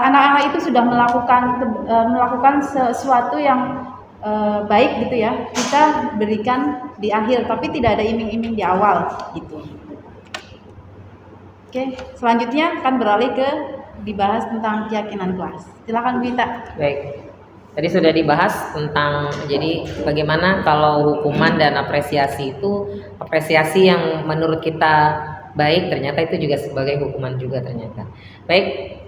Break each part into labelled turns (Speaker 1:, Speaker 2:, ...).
Speaker 1: anak-anak itu sudah melakukan sesuatu yang baik gitu ya, kita berikan di akhir, tapi tidak ada iming-iming di awal gitu. Oke, selanjutnya akan beralih ke dibahas tentang keyakinan kelas. Silakan Bu Ita.
Speaker 2: Baik. Tadi sudah dibahas tentang jadi bagaimana kalau hukuman dan apresiasi itu, apresiasi yang menurut kita baik ternyata itu juga sebagai hukuman juga ternyata. Baik,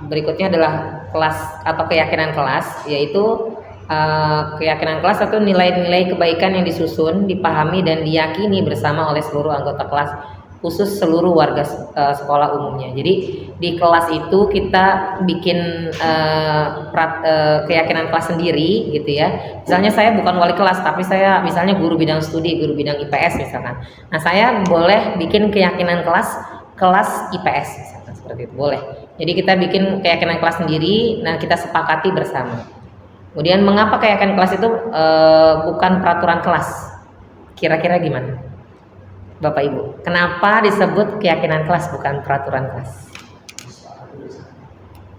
Speaker 2: berikutnya adalah kelas atau keyakinan kelas, yaitu keyakinan kelas atau nilai-nilai kebaikan yang disusun, dipahami dan diyakini bersama oleh seluruh anggota kelas, khusus seluruh warga sekolah umumnya. Jadi di kelas itu kita bikin keyakinan kelas sendiri gitu ya. Misalnya saya bukan wali kelas, tapi saya misalnya guru bidang studi, guru bidang IPS misalkan. Nah, saya boleh bikin keyakinan kelas IPS misalkan, seperti itu boleh. Jadi kita bikin keyakinan kelas sendiri, nah kita sepakati bersama. Kemudian mengapa keyakinan kelas itu bukan peraturan kelas? Kira-kira gimana? Bapak Ibu, kenapa disebut keyakinan kelas bukan peraturan kelas?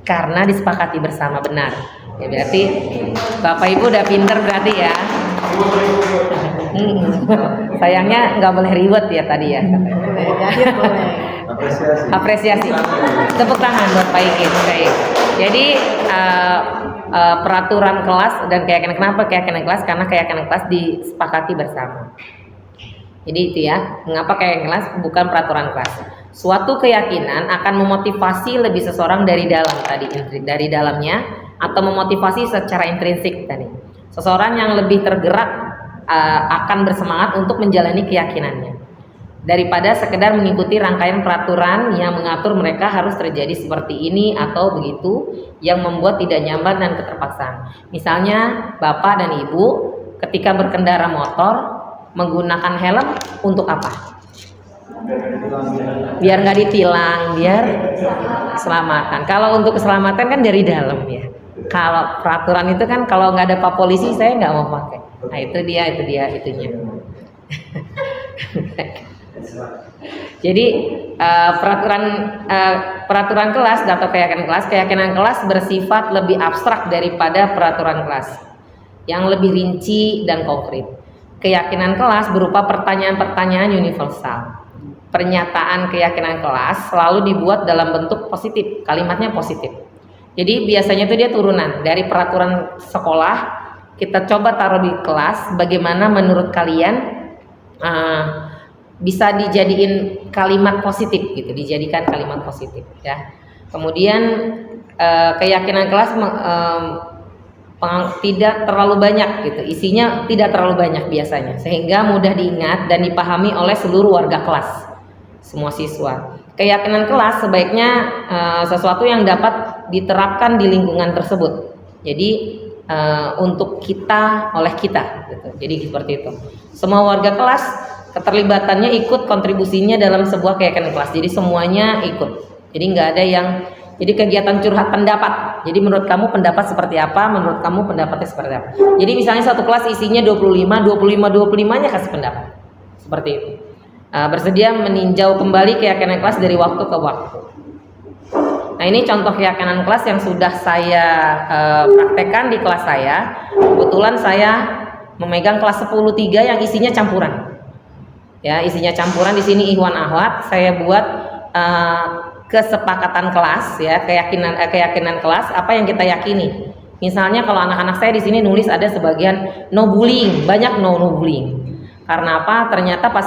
Speaker 2: Karena disepakati bersama, benar. Ya berarti Bapak Ibu udah pinter berarti ya. Sayangnya nggak boleh ribet ya tadi ya. Apresiasi. Tepuk tangan buat Pak Iki. Baik. Jadi peraturan kelas dan keyakinan, kenapa keyakinan kelas? Karena keyakinan kelas disepakati bersama. Jadi itu ya, mengapa keyakinan kelas bukan peraturan kelas. Suatu keyakinan akan memotivasi lebih seseorang dari dalam tadi, dari dalamnya, atau memotivasi secara intrinsik tadi. Seseorang yang lebih tergerak akan bersemangat untuk menjalani keyakinannya daripada sekedar mengikuti rangkaian peraturan yang mengatur mereka harus terjadi seperti ini atau begitu, yang membuat tidak nyaman dan keterpaksaan. Misalnya Bapak dan Ibu ketika berkendara motor menggunakan helm untuk apa? Biar nggak ditilang, biar keselamatan. Kalau untuk keselamatan kan dari dalam ya. Kalau peraturan itu kan kalau nggak ada Pak Polisi saya nggak mau pakai. Nah itu dia itunya. Jadi peraturan kelas atau keyakinan kelas bersifat lebih abstrak daripada peraturan kelas yang lebih rinci dan konkret. Keyakinan kelas berupa pertanyaan-pertanyaan universal. Pernyataan keyakinan kelas selalu dibuat dalam bentuk positif, kalimatnya positif. Jadi biasanya itu dia turunan dari peraturan sekolah, kita coba taruh di kelas, bagaimana menurut kalian bisa dijadiin kalimat positif gitu, dijadikan kalimat positif ya. Kemudian keyakinan kelas tidak terlalu banyak gitu, isinya tidak terlalu banyak biasanya, sehingga mudah diingat dan dipahami oleh seluruh warga kelas, semua siswa. Keyakinan kelas sebaiknya sesuatu yang dapat diterapkan di lingkungan tersebut. Jadi untuk kita, oleh kita gitu. Jadi seperti itu. Semua warga kelas keterlibatannya ikut kontribusinya dalam sebuah keyakinan kelas. Jadi semuanya ikut. Jadi nggak ada yang jadi kegiatan curhat pendapat. Jadi menurut kamu pendapat seperti apa? Menurut kamu pendapatnya seperti apa? Jadi misalnya satu kelas isinya 25-nya kasih pendapat. Seperti itu. Bersedia meninjau kembali keyakinan kelas dari waktu ke waktu. Nah ini contoh keyakinan kelas yang sudah saya praktekkan di kelas saya. Kebetulan saya memegang kelas 10-3 yang isinya campuran. Ya, isinya campuran. Di sini Ikhwan Ahwat. Saya buat kesepakatan kelas ya, keyakinan kelas, apa yang kita yakini. Misalnya kalau anak-anak saya di sini nulis ada sebagian no bullying, banyak no bullying. Karena apa? Ternyata pas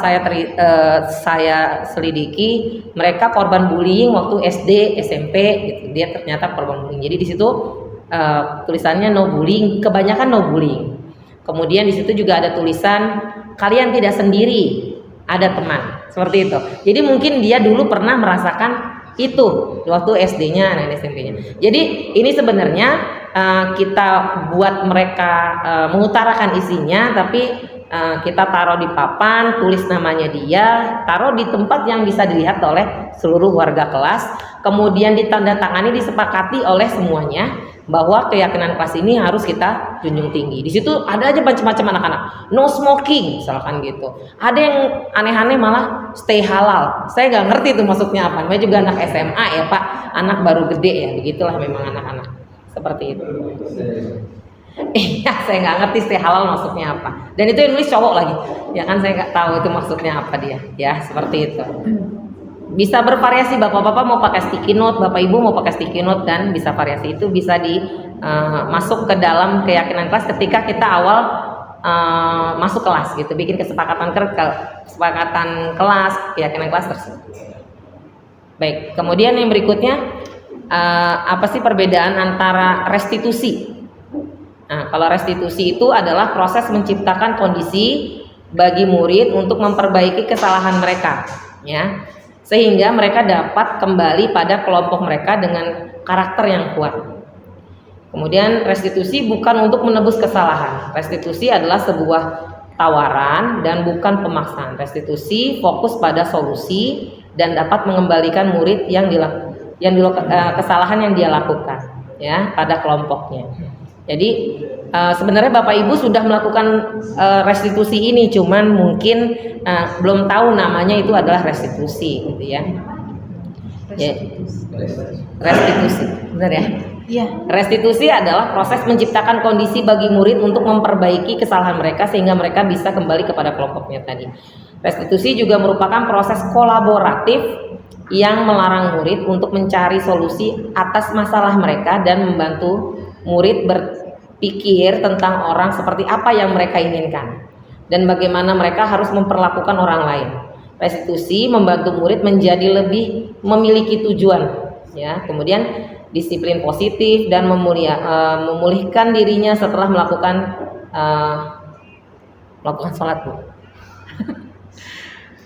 Speaker 2: saya selidiki, mereka korban bullying waktu SD, SMP gitu. Dia ternyata korban bullying. Jadi di situ tulisannya no bullying, kebanyakan no bullying. Kemudian di situ juga ada tulisan kalian tidak sendiri, ada teman. Seperti itu. Jadi mungkin dia dulu pernah merasakan itu waktu SD-nya dan SMP-nya. Jadi ini sebenarnya kita buat mereka mengutarakan isinya, tapi kita taruh di papan, tulis namanya dia, taruh di tempat yang bisa dilihat oleh seluruh warga kelas, kemudian ditandatangani, disepakati oleh semuanya. bahwa keyakinan kelas ini harus kita junjung tinggi. Di situ ada aja macam-macam anak-anak, no smoking misalkan gitu. Ada yang aneh-aneh malah stay halal. Saya nggak ngerti itu maksudnya apa. Namanya juga anak SMA ya Pak, anak baru gede ya, begitulah memang anak-anak seperti itu. Iya, saya nggak ngerti stay halal maksudnya apa. Dan itu yang nulis cowok lagi, ya kan saya nggak tahu itu maksudnya apa dia. Ya seperti itu. Bisa bervariasi, bapak-bapak mau pakai sticky note, bapak ibu mau pakai sticky note, dan bisa variasi itu bisa masuk ke dalam keyakinan kelas ketika kita awal masuk kelas gitu, bikin kesepakatan kelas, keyakinan kelas tersebut. Baik, kemudian yang berikutnya apa sih perbedaan antara restitusi? Nah, kalau restitusi itu adalah proses menciptakan kondisi bagi murid untuk memperbaiki kesalahan mereka, ya, sehingga mereka dapat kembali pada kelompok mereka dengan karakter yang kuat. Kemudian restitusi bukan untuk menebus kesalahan. Restitusi adalah sebuah tawaran dan bukan pemaksaan. Restitusi fokus pada solusi dan dapat mengembalikan murid kesalahan yang dia lakukan, ya, pada kelompoknya. Jadi sebenarnya Bapak Ibu sudah melakukan restitusi ini, cuman mungkin belum tahu namanya itu adalah restitusi, gitu ya. Restitusi, benar ya?
Speaker 1: Iya.
Speaker 2: Restitusi adalah proses menciptakan kondisi bagi murid untuk memperbaiki kesalahan mereka sehingga mereka bisa kembali kepada kelompoknya tadi. Restitusi juga merupakan proses kolaboratif yang melarang murid untuk mencari solusi atas masalah mereka dan membantu murid berpikir tentang orang seperti apa yang mereka inginkan dan bagaimana mereka harus memperlakukan orang lain. Restitusi membantu murid menjadi lebih memiliki tujuan, ya. Kemudian disiplin positif dan memulihkan dirinya setelah melakukan sholat.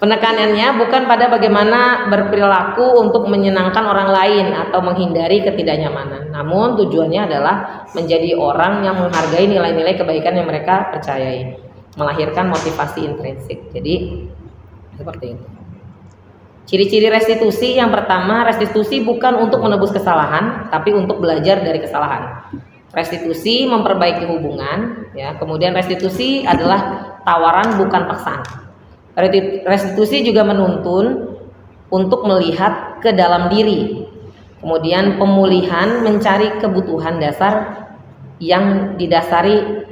Speaker 2: Penekanannya bukan pada bagaimana berperilaku untuk menyenangkan orang lain atau menghindari ketidaknyamanan, namun tujuannya adalah menjadi orang yang menghargai nilai-nilai kebaikan yang mereka percayai, melahirkan motivasi intrinsik. Jadi seperti itu. Ciri-ciri restitusi yang pertama, restitusi bukan untuk menebus kesalahan, tapi untuk belajar dari kesalahan. Restitusi memperbaiki hubungan, ya. Kemudian restitusi adalah tawaran bukan paksaan. Restitusi juga menuntun untuk melihat ke dalam diri. Kemudian pemulihan mencari kebutuhan dasar yang didasari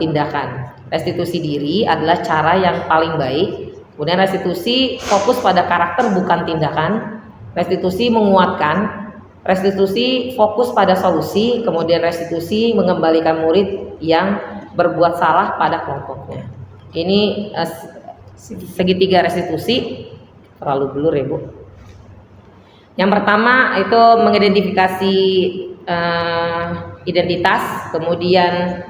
Speaker 2: tindakan. Restitusi diri adalah cara yang paling baik. Kemudian restitusi fokus pada karakter bukan tindakan. Restitusi menguatkan. Restitusi fokus pada solusi. Kemudian restitusi mengembalikan murid yang berbuat salah pada kelompoknya. Ini segitiga restitusi. Terlalu blur ya Bu. Yang pertama itu mengidentifikasi identitas, kemudian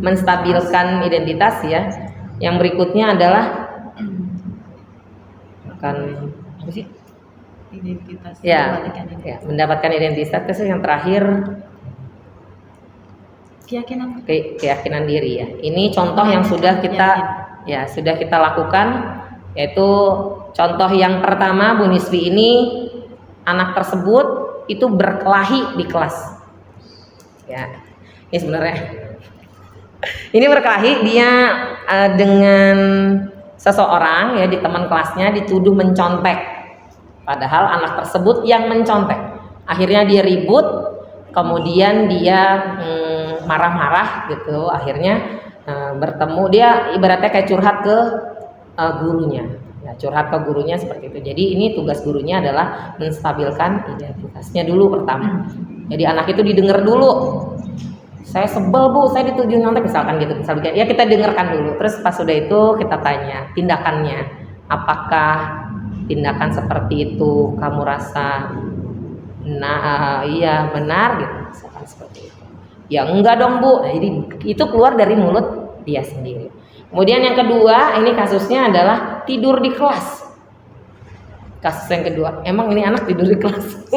Speaker 2: menstabilkan identitas, ya. Yang berikutnya adalah apa sih?
Speaker 1: Identitas.
Speaker 2: Ya, mendapatkan identitas. Terus yang terakhir keyakinan diri, ya. Ini contoh yang sudah kita lakukan, yaitu contoh yang pertama, Bu Niswi ini anak tersebut itu berkelahi di kelas. Ya, ini sebenarnya ini berkelahi dia dengan seseorang, ya, di teman kelasnya, dituduh mencontek. Padahal anak tersebut yang mencontek. Akhirnya dia ribut, kemudian dia marah-marah gitu. Akhirnya bertemu, dia ibaratnya kayak curhat ke gurunya. Ya, curhat ke gurunya seperti itu. Jadi ini tugas gurunya adalah menstabilkan identitasnya dulu pertama. Jadi anak itu didengar dulu. Saya sebel Bu, saya dituduh nyontek misalkan gitu. Misalkan ya kita dengarkan dulu. Terus pas sudah itu kita tanya tindakannya. Apakah tindakan seperti itu kamu rasa iya benar gitu, misalkan seperti itu. Ya enggak dong Bu. Nah, jadi itu keluar dari mulut dia sendiri. Kemudian yang kedua, ini kasusnya adalah tidur di kelas. Kasus yang kedua, emang ini anak tidur di kelas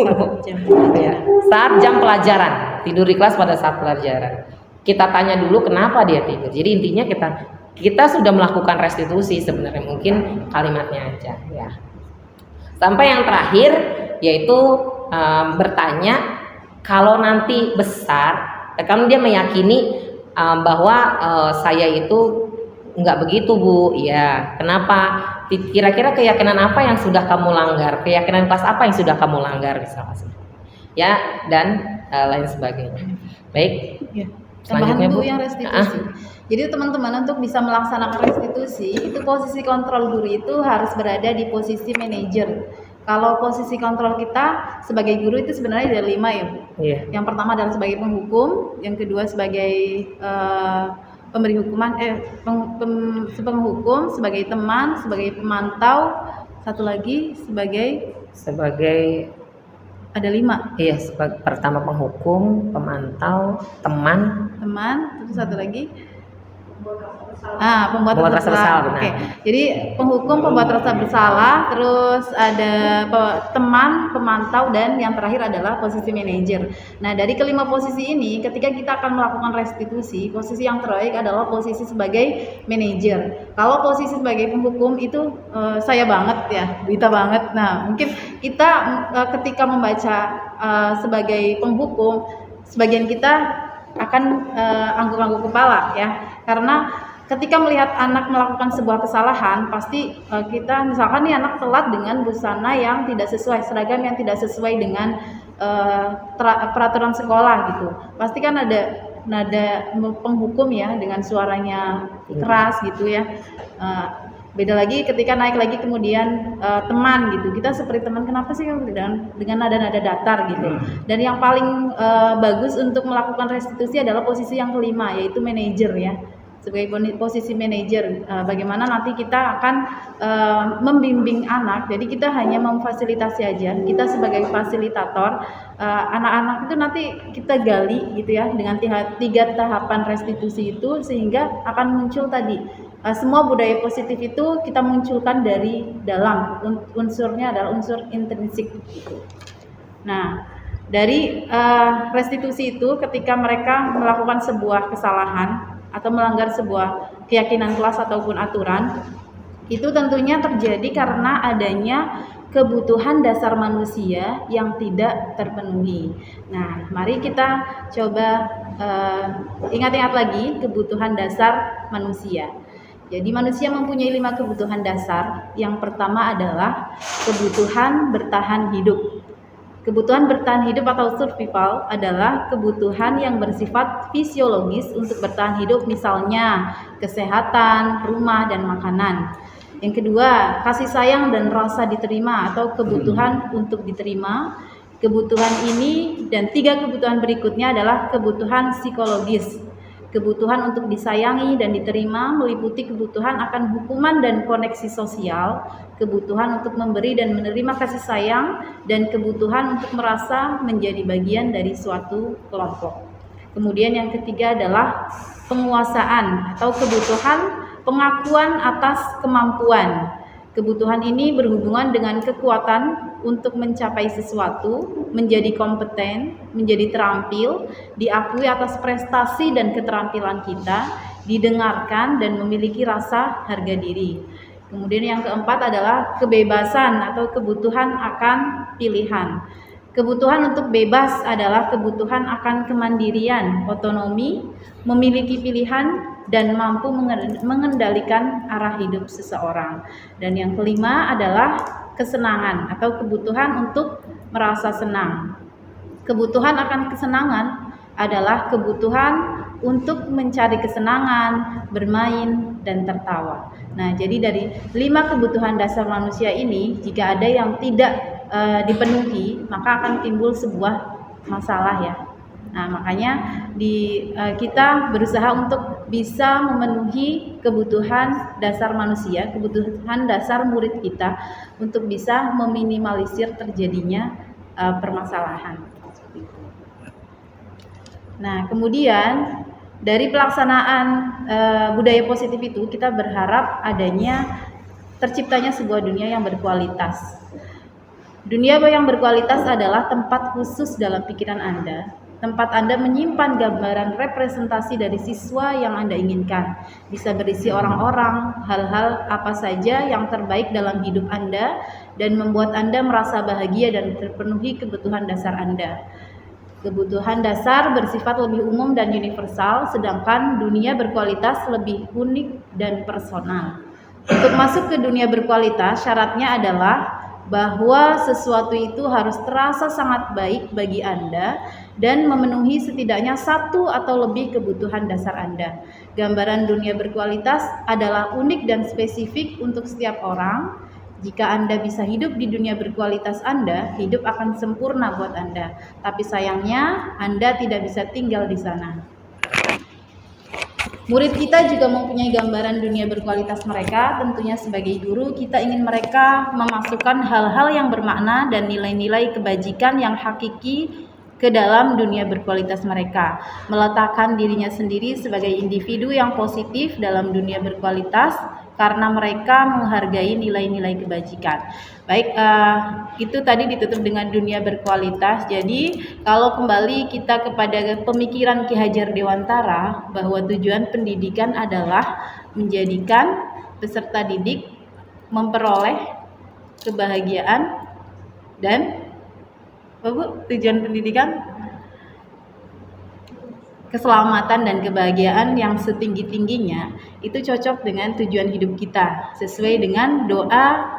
Speaker 2: saat jam pelajaran, tidur di kelas pada saat pelajaran. Kita tanya dulu kenapa dia tidur. Jadi intinya kita sudah melakukan restitusi sebenarnya, mungkin kalimatnya aja, ya. Sampai yang terakhir yaitu bertanya Kalau nanti besar, kan dia meyakini bahwa saya itu nggak begitu Bu, ya kenapa? Kira-kira keyakinan apa yang sudah kamu langgar? Keyakinan kelas apa yang sudah kamu langgar misalnya? Ya, dan lain sebagainya. Baik.
Speaker 1: Ya.
Speaker 2: Selanjutnya
Speaker 1: Tambahan Bu
Speaker 2: Bu.
Speaker 1: yang restitusi. Jadi teman-teman untuk bisa melaksanakan restitusi itu posisi kontrol guru itu harus berada di posisi manajer. Kalau posisi kontrol kita sebagai guru itu sebenarnya ada 5 ya Bu.
Speaker 2: Iya.
Speaker 1: Yang pertama adalah sebagai penghukum, yang kedua sebagai pemberi hukuman, penghukum, sebagai teman, sebagai pemantau, satu lagi sebagai ada 5.
Speaker 2: Iya, pertama penghukum, pemantau, teman,
Speaker 1: Terus satu lagi pembuat rasa bersalah. Oke. Jadi penghukum, pembuat rasa bersalah, terus ada teman, pemantau, dan yang terakhir adalah posisi manajer. Nah, dari kelima posisi ini, ketika kita akan melakukan restitusi, posisi yang terbaik adalah posisi sebagai manajer. Kalau posisi sebagai penghukum itu saya banget ya, Wita banget. Nah, mungkin kita ketika membaca sebagai penghukum, sebagian kita akan angguk-angguk kepala ya, karena ketika melihat anak melakukan sebuah kesalahan, pasti kita misalkan nih anak telat dengan busana yang tidak sesuai, seragam yang tidak sesuai dengan peraturan sekolah gitu. Pasti kan ada nada penghukum ya dengan suaranya keras gitu ya. Beda lagi ketika naik lagi kemudian teman gitu, kita seperti teman, kenapa sih dengan nada-nada datar gitu. Dan yang paling bagus untuk melakukan restitusi adalah posisi yang kelima, yaitu manajer ya. Sebagai posisi manajer, bagaimana nanti kita akan membimbing anak. Jadi kita hanya memfasilitasi aja, kita sebagai fasilitator. Anak-anak itu nanti kita gali gitu ya dengan 3 tahapan restitusi itu, sehingga akan muncul tadi semua budaya positif itu kita munculkan dari dalam. Unsurnya adalah unsur intrinsik gitu. Nah, dari restitusi itu ketika mereka melakukan sebuah kesalahan atau melanggar sebuah keyakinan kelas ataupun aturan, itu tentunya terjadi karena adanya kebutuhan dasar manusia yang tidak terpenuhi. Nah, mari kita coba ingat-ingat lagi kebutuhan dasar manusia. Jadi manusia mempunyai 5 kebutuhan dasar. Yang pertama adalah kebutuhan bertahan hidup. Kebutuhan bertahan hidup atau survival adalah kebutuhan yang bersifat fisiologis untuk bertahan hidup, misalnya kesehatan, rumah, dan makanan. Yang kedua, kasih sayang dan rasa diterima atau kebutuhan untuk diterima. Kebutuhan ini dan 3 kebutuhan berikutnya adalah kebutuhan psikologis. Kebutuhan untuk disayangi dan diterima meliputi kebutuhan akan hukuman dan koneksi sosial, kebutuhan untuk memberi dan menerima kasih sayang, dan kebutuhan untuk merasa menjadi bagian dari suatu kelompok. Kemudian yang ketiga adalah penguasaan atau kebutuhan pengakuan atas kemampuan. Kebutuhan ini berhubungan dengan kekuatan untuk mencapai sesuatu, menjadi kompeten, menjadi terampil, diakui atas prestasi dan keterampilan kita, didengarkan, dan memiliki rasa harga diri. Kemudian yang keempat adalah kebebasan atau kebutuhan akan pilihan. Kebutuhan untuk bebas adalah kebutuhan akan kemandirian, otonomi, memiliki pilihan, dan mampu mengendalikan arah hidup seseorang. Dan yang kelima adalah kesenangan atau kebutuhan untuk merasa senang. Kebutuhan akan kesenangan adalah kebutuhan untuk mencari kesenangan, bermain, dan tertawa. Nah, jadi dari 5 kebutuhan dasar manusia ini, jika ada yang tidak dipenuhi, maka akan timbul sebuah masalah ya. Nah, makanya kita berusaha untuk bisa memenuhi kebutuhan dasar manusia, kebutuhan dasar murid kita, untuk bisa meminimalisir terjadinya permasalahan. Nah, kemudian dari pelaksanaan budaya positif itu, kita berharap adanya terciptanya sebuah dunia yang berkualitas. Dunia yang berkualitas adalah tempat khusus dalam pikiran Anda, tempat Anda menyimpan gambaran representasi dari siswa yang Anda inginkan. Bisa berisi orang-orang, hal-hal apa saja yang terbaik dalam hidup Anda dan membuat Anda merasa bahagia dan terpenuhi kebutuhan dasar Anda. Kebutuhan dasar bersifat lebih umum dan universal, sedangkan dunia berkualitas lebih unik dan personal. Untuk masuk ke dunia berkualitas, syaratnya adalah bahwa sesuatu itu harus terasa sangat baik bagi Anda dan memenuhi setidaknya satu atau lebih kebutuhan dasar Anda. Gambaran dunia berkualitas adalah unik dan spesifik untuk setiap orang. Jika Anda bisa hidup di dunia berkualitas Anda, hidup akan sempurna buat Anda. Tapi sayangnya, Anda tidak bisa tinggal di sana. Murid kita juga mempunyai gambaran dunia berkualitas mereka. Tentunya sebagai guru, kita ingin mereka memasukkan hal-hal yang bermakna dan nilai-nilai kebajikan yang hakiki ke dalam dunia berkualitas mereka. Meletakkan dirinya sendiri sebagai individu yang positif dalam dunia berkualitas, karena mereka menghargai nilai-nilai kebajikan. Baik, itu tadi ditutup dengan dunia berkualitas. Jadi kalau kembali kita kepada pemikiran Ki Hajar Dewantara bahwa tujuan pendidikan adalah menjadikan peserta didik memperoleh kebahagiaan dan tujuan pendidikan keselamatan dan kebahagiaan yang setinggi-tingginya, itu cocok dengan tujuan hidup kita, sesuai dengan doa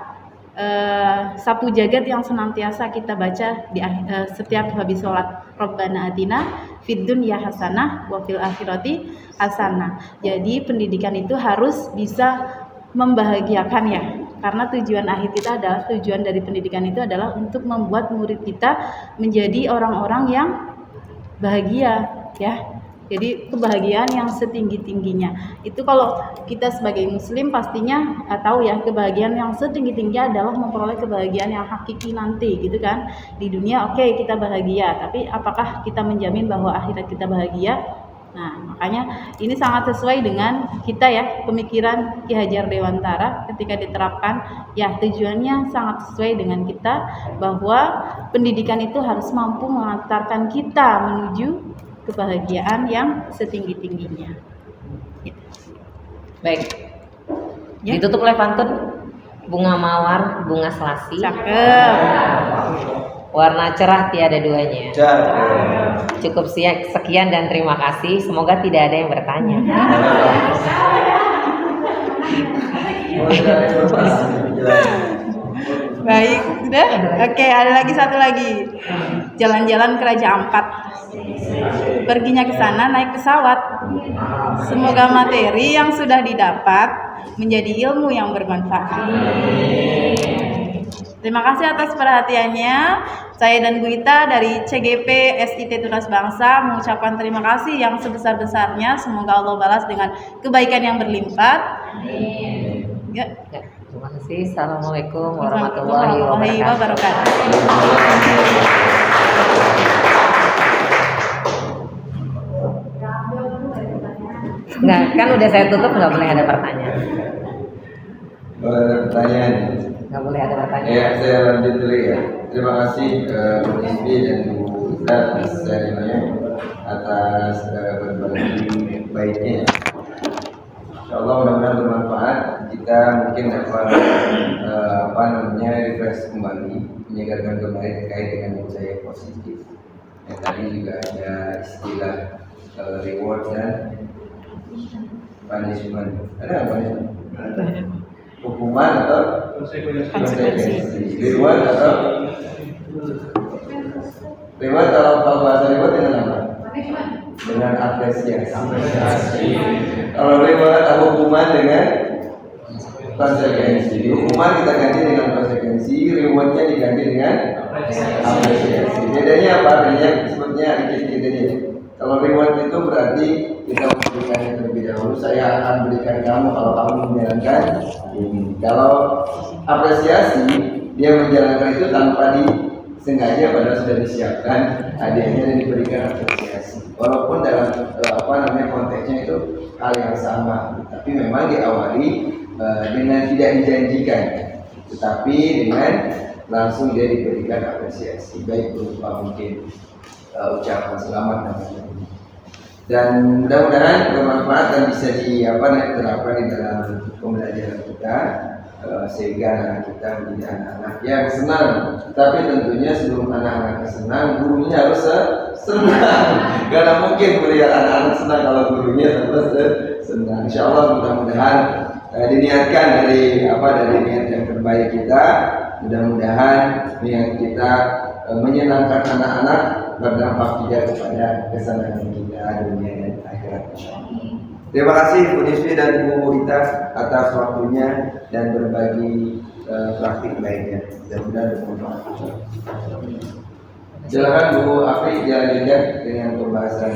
Speaker 1: sapu jagat yang senantiasa kita baca di setiap habis sholat. Rabbana atina fid dunya hasanah wa fil akhirati hasanah. Jadi pendidikan itu harus bisa membahagiakan ya, karena tujuan akhir kita adalah, tujuan dari pendidikan itu adalah untuk membuat murid kita menjadi orang-orang yang bahagia ya. Jadi kebahagiaan yang setinggi-tingginya. Itu kalau kita sebagai muslim pastinya tahu ya, kebahagiaan yang setinggi-tingginya adalah memperoleh kebahagiaan yang hakiki nanti gitu kan. Di dunia oke, kita bahagia, tapi apakah kita menjamin bahwa akhirat kita bahagia? Nah, makanya ini sangat sesuai dengan kita ya, pemikiran Ki Hajar Dewantara ketika diterapkan ya, tujuannya sangat sesuai dengan kita bahwa pendidikan itu harus mampu mengantarkan kita menuju kebahagiaan yang setinggi-tingginya.
Speaker 2: Baik.
Speaker 1: Ya.
Speaker 2: Ditutup oleh pantun bunga mawar, bunga selasi.
Speaker 1: Cakep.
Speaker 2: Warna cerah tiada duanya.
Speaker 3: Cakep.
Speaker 2: Cukup sekian dan terima kasih. Semoga tidak ada yang bertanya.
Speaker 1: Baik, sudah? Oke, ada lagi satu lagi. Jalan-jalan ke Raja Ampat. Perginya ke sana naik pesawat. Semoga materi yang sudah didapat menjadi ilmu yang bermanfaat. Terima kasih atas perhatiannya. Saya dan Bu Ita dari CGP SIT Tunas Bangsa mengucapkan terima kasih yang sebesar-besarnya. Semoga Allah balas dengan kebaikan yang berlimpah. Ya.
Speaker 2: Terima kasih. Assalamualaikum warahmatullahi wabarakatuh. Nggak, kan udah saya tutup, nggak boleh ada pertanyaan.
Speaker 3: Boleh ada pertanyaan?
Speaker 2: Nggak boleh ada pertanyaan.
Speaker 3: Ya, saya lanjut dulu ya. Terima kasih Bu Rizky dan Bu Ita atas berbagi baiknya. Insyaallah mudah-mudahan bermanfaat. Kita mungkin refresh kembali, menyegarkan kembali terkait dengan budaya positif. Yang tadi juga ada istilah reward dan punishment. Ada nggak punishment? Hukuman atau konsekuensi? Reward atau reward, kalau bahasa reward dengan apa? Dengan apresiasi. Kalau reward atau hukuman dengan konsekuensi. Hukuman kita ganti dengan konsekuensi, rewardnya diganti dengan apresiasi. Bedanya apa? Bedanya sebetulnya dikit-dikit aja. Kalau reward itu berarti kita memberikan terlebih dahulu. Saya akan berikan kamu kalau kamu menjalankan ini. Kalau apresiasi, dia menjalankan itu tanpa disengaja, padahal sudah disiapkan hadiahnya dan diberikan apresiasi. Walaupun dalam konteksnya itu hal yang sama, tapi memang diawali dengan tidak dijanjikan, tetapi dengan langsung dia diberikan apresiasi, baik berupa mungkin ucapan selamat dan mudah-mudahan bermanfaat dan bisa diterapkan di dalam pembelajaran kita. sehingga anak kita menjadi anak-anak yang senang. Tapi tentunya sebelum anak-anak senang, gurunya harus senang. Karena mungkin melihat anak-anak senang kalau gurunya terus senang. Insya Allah mudah-mudahan diniatkan dari niat yang terbaik kita. Mudah-mudahan niat kita menyenangkan anak-anak berdampak juga kepada kesenangan kita dunia dan akhirat. Terima kasih Bu Nisfi dan Bu Ita atas waktunya dan berbagi praktik baiknya. Mudah-mudahan bermanfaat. Silakan Bu Afri dilanjutkan dengan pembahasan.